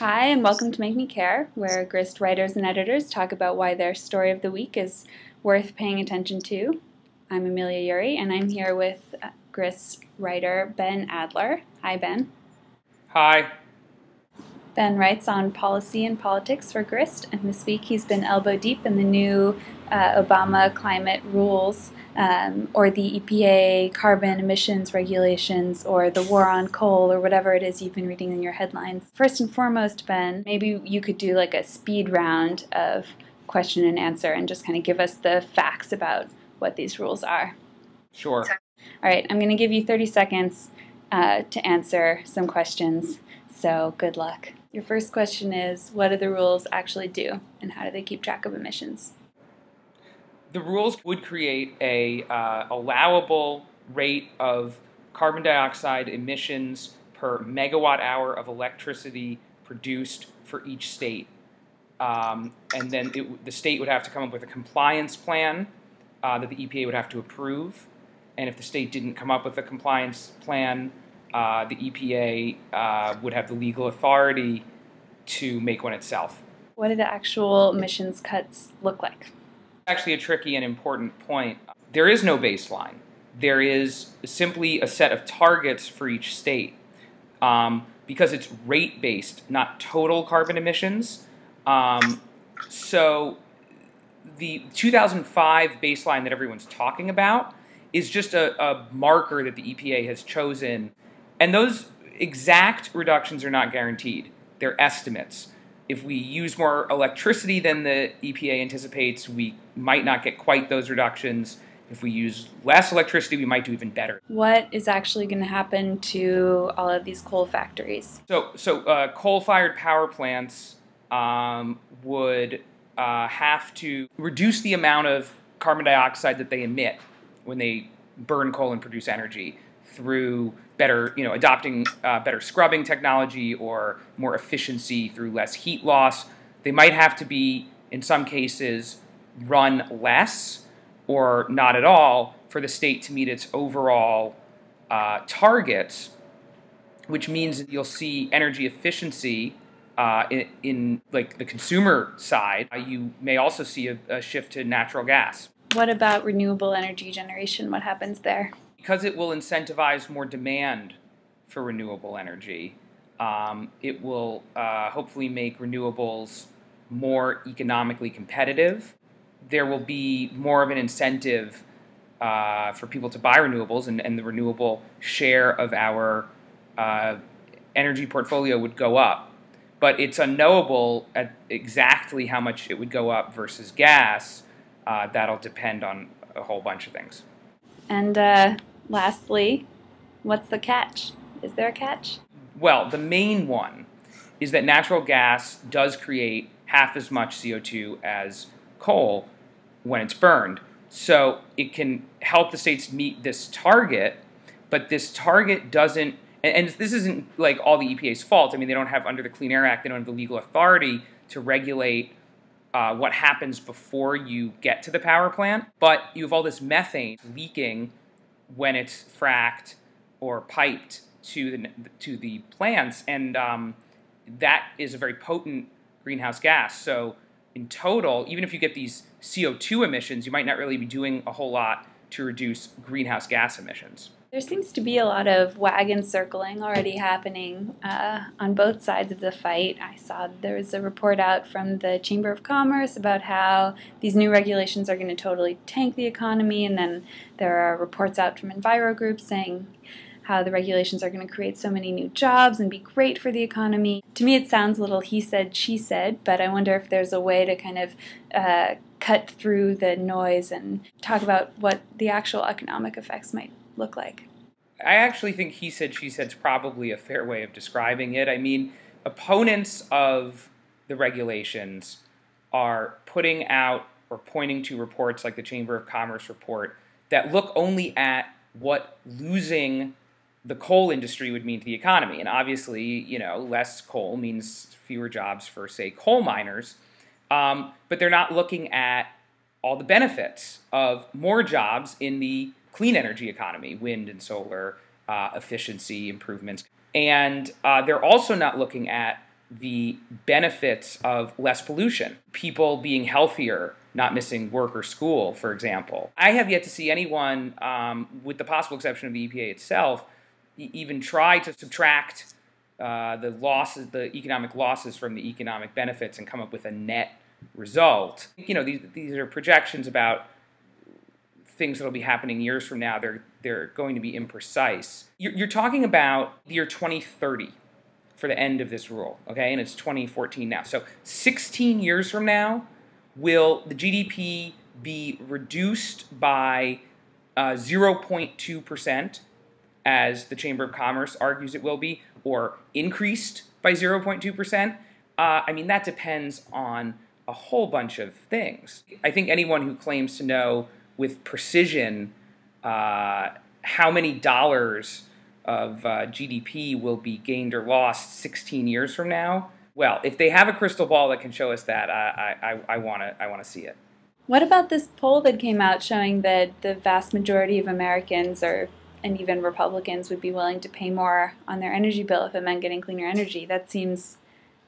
Hi, and welcome to Make Me Care, where Grist writers and editors talk about why their story of the week is worth paying attention to. I'm Amelia Yuri, and I'm here with Grist writer Ben Adler. Hi, Ben. Hi. Ben writes on policy and politics for Grist, and this week he's been elbow deep in the new Obama climate rules, or the EPA carbon emissions regulations, or the war on coal, or whatever it is you've been reading in your headlines. First and foremost, Ben, maybe you could do like a speed round of question and answer and just kind of give us the facts about what these rules are. Sure. All right, I'm going to give you 30 seconds to answer some questions, so good luck. Your first question is, what do the rules actually do, and how do they keep track of emissions? The rules would create a allowable rate of carbon dioxide emissions per megawatt hour of electricity produced for each state. And then the state would have to come up with a compliance plan that the EPA would have to approve. And if the state didn't come up with a compliance plan, the EPA would have the legal authority to make one itself. What do the actual emissions cuts look like? Actually a tricky and important point. There is no baseline. There is simply a set of targets for each state. Because it's rate-based, not total carbon emissions. So the 2005 baseline that everyone's talking about is just a marker that the EPA has chosen. And those exact reductions are not guaranteed. They're estimates. If we use more electricity than the EPA anticipates, we might not get quite those reductions. If we use less electricity, we might do even better. What is actually going to happen to all of these coal factories? So coal-fired power plants would have to reduce the amount of carbon dioxide that they emit when they burn coal and produce energy through better, adopting better scrubbing technology or more efficiency through less heat loss. They might have to be, in some cases, run less or not at all for the state to meet its overall targets, which means that you'll see energy efficiency in like the consumer side. You may also see a shift to natural gas. What about renewable energy generation? What happens there? Because it will incentivize more demand for renewable energy, it will hopefully make renewables more economically competitive. There will be more of an incentive for people to buy renewables, and the renewable share of our energy portfolio would go up. But it's unknowable at exactly how much it would go up versus gas. That'll depend on a whole bunch of things. And lastly, what's the catch? Is there a catch? Well, the main one is that natural gas does create half as much CO2 as coal when it's burned. So it can help the states meet this target, but this target doesn't, and this isn't like all the EPA's fault. I mean, they don't have, under the Clean Air Act, they don't have the legal authority to regulate what happens before you get to the power plant. But you have all this methane leaking when it's fracked or piped to the plants, and that is a very potent greenhouse gas. So in total, even if you get these CO2 emissions, you might not really be doing a whole lot to reduce greenhouse gas emissions. There seems to be a lot of wagon circling already happening on both sides of the fight. I saw there was a report out from the Chamber of Commerce about how these new regulations are going to totally tank the economy, and then there are reports out from enviro groups saying how the regulations are going to create so many new jobs and be great for the economy. To me, it sounds a little he said, she said, but I wonder if there's a way to kind of cut through the noise and talk about what the actual economic effects might look like. I actually think he said, she said is probably a fair way of describing it. I mean, opponents of the regulations are putting out or pointing to reports like the Chamber of Commerce report that look only at what losing the coal industry would mean to the economy. And obviously, less coal means fewer jobs for, say, coal miners. But they're not looking at all the benefits of more jobs in the clean energy economy, wind and solar, efficiency improvements. And they're also not looking at the benefits of less pollution, people being healthier, not missing work or school, for example. I have yet to see anyone, with the possible exception of the EPA itself, even try to subtract the economic losses from the economic benefits and come up with a net result. These are projections about things that will be happening years from now. They're going to be imprecise. You're talking about the year 2030 for the end of this rule, okay? And it's 2014 now. So 16 years from now, will the GDP be reduced by 0.2%, as the Chamber of Commerce argues it will be, or increased by 0.2%? I mean, that depends on a whole bunch of things. I think anyone who claims to know with precision how many dollars of GDP will be gained or lost 16 years from now, well, if they have a crystal ball that can show us that, I want to see it. What about this poll that came out showing that the vast majority of Americans, and even Republicans, would be willing to pay more on their energy bill if it meant getting cleaner energy? That seems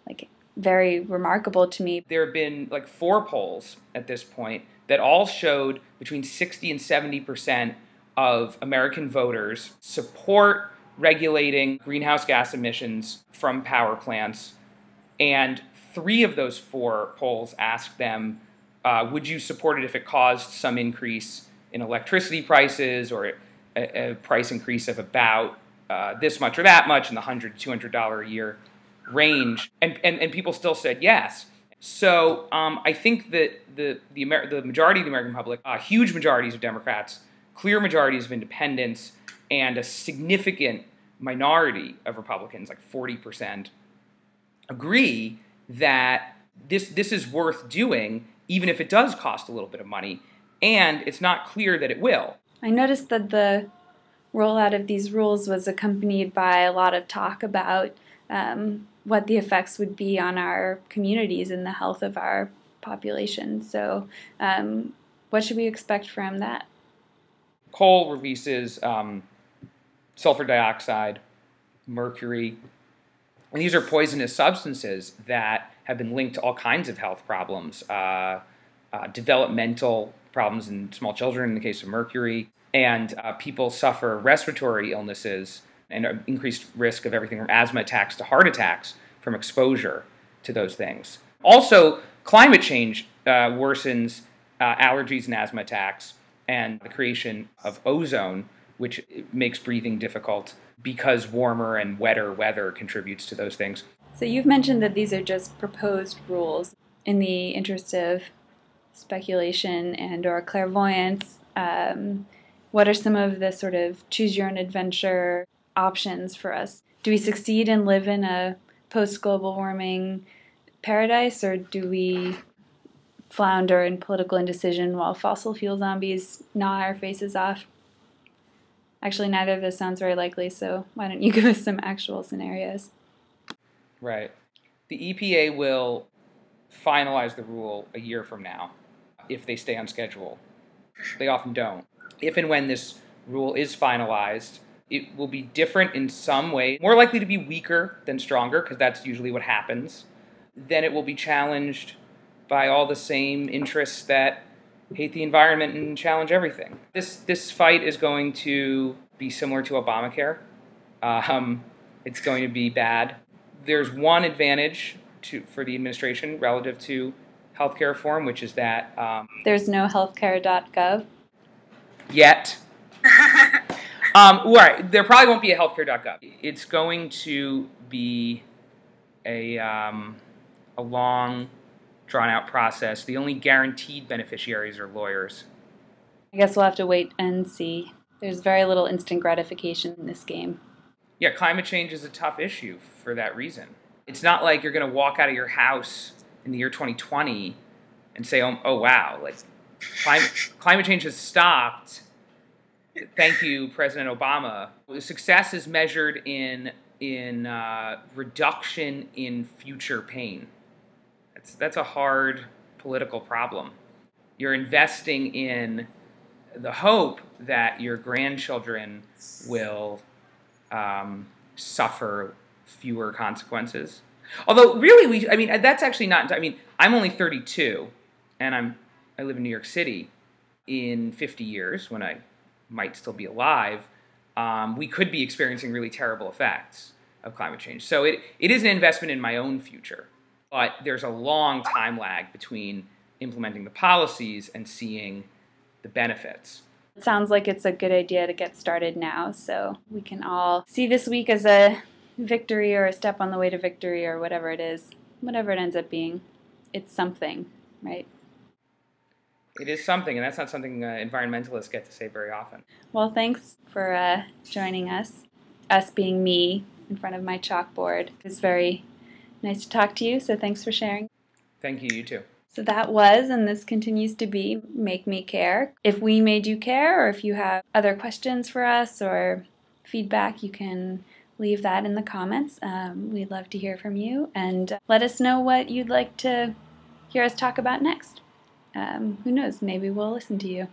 like very remarkable to me. There have been like 4 polls at this point that all showed between 60 and 70% of American voters support regulating greenhouse gas emissions from power plants. And 3 of those 4 polls asked them, would you support it if it caused some increase in electricity prices, or a price increase of about this much or that much in the $100 to $200 a year range? And people still said yes. So I think that the majority of the American public, huge majorities of Democrats, clear majorities of independents, and a significant minority of Republicans, like 40%, agree that this is worth doing, even if it does cost a little bit of money, and it's not clear that it will. I noticed that the rollout of these rules was accompanied by a lot of talk about what the effects would be on our communities and the health of our population. So what should we expect from that? Coal releases sulfur dioxide, mercury, and these are poisonous substances that have been linked to all kinds of health problems, developmental problems in small children in the case of mercury, and people suffer respiratory illnesses and increased risk of everything from asthma attacks to heart attacks from exposure to those things. Also, climate change worsens allergies and asthma attacks, and the creation of ozone, which makes breathing difficult because warmer and wetter weather contributes to those things. So you've mentioned that these are just proposed rules. In the interest of speculation and or clairvoyance, what are some of the sort of choose-your-own-adventure options for us? Do we succeed and live in a post-global warming paradise, or do we flounder in political indecision while fossil fuel zombies gnaw our faces off? Actually, neither of those sounds very likely, so why don't you give us some actual scenarios? Right. The EPA will finalize the rule a year from now if they stay on schedule. They often don't. If and when this rule is finalized, it will be different in some way, more likely to be weaker than stronger, because that's usually what happens. Then it will be challenged by all the same interests that hate the environment and challenge everything. This fight is going to be similar to Obamacare. It's going to be bad. There's one advantage for the administration relative to healthcare reform, which is that there's no healthcare.gov yet. Right, there probably won't be a healthcare.gov. It's going to be a long, drawn-out process. The only guaranteed beneficiaries are lawyers. I guess we'll have to wait and see. There's very little instant gratification in this game. Yeah, climate change is a tough issue for that reason. It's not like you're going to walk out of your house in the year 2020 and say, oh wow, like climate change has stopped. Thank you, President Obama. The success is measured in reduction in future pain. That's a hard political problem. You're investing in the hope that your grandchildren will suffer fewer consequences. Although, really, I mean, that's actually not. I mean, I'm only 32, and I live in New York City. In 50 years, when I might still be alive, we could be experiencing really terrible effects of climate change. So it is an investment in my own future, but there's a long time lag between implementing the policies and seeing the benefits. It sounds like it's a good idea to get started now, so we can all see this week as a victory or a step on the way to victory or whatever it is, whatever it ends up being. It's something, right? It is something, and that's not something environmentalists get to say very often. Well, thanks for joining us being me in front of my chalkboard. It was very nice to talk to you, so thanks for sharing. Thank you, you too. So that was, and this continues to be, Make Me Care. If we made you care, or if you have other questions for us or feedback, you can leave that in the comments. We'd love to hear from you, and let us know what you'd like to hear us talk about next. Who knows, maybe we'll listen to you.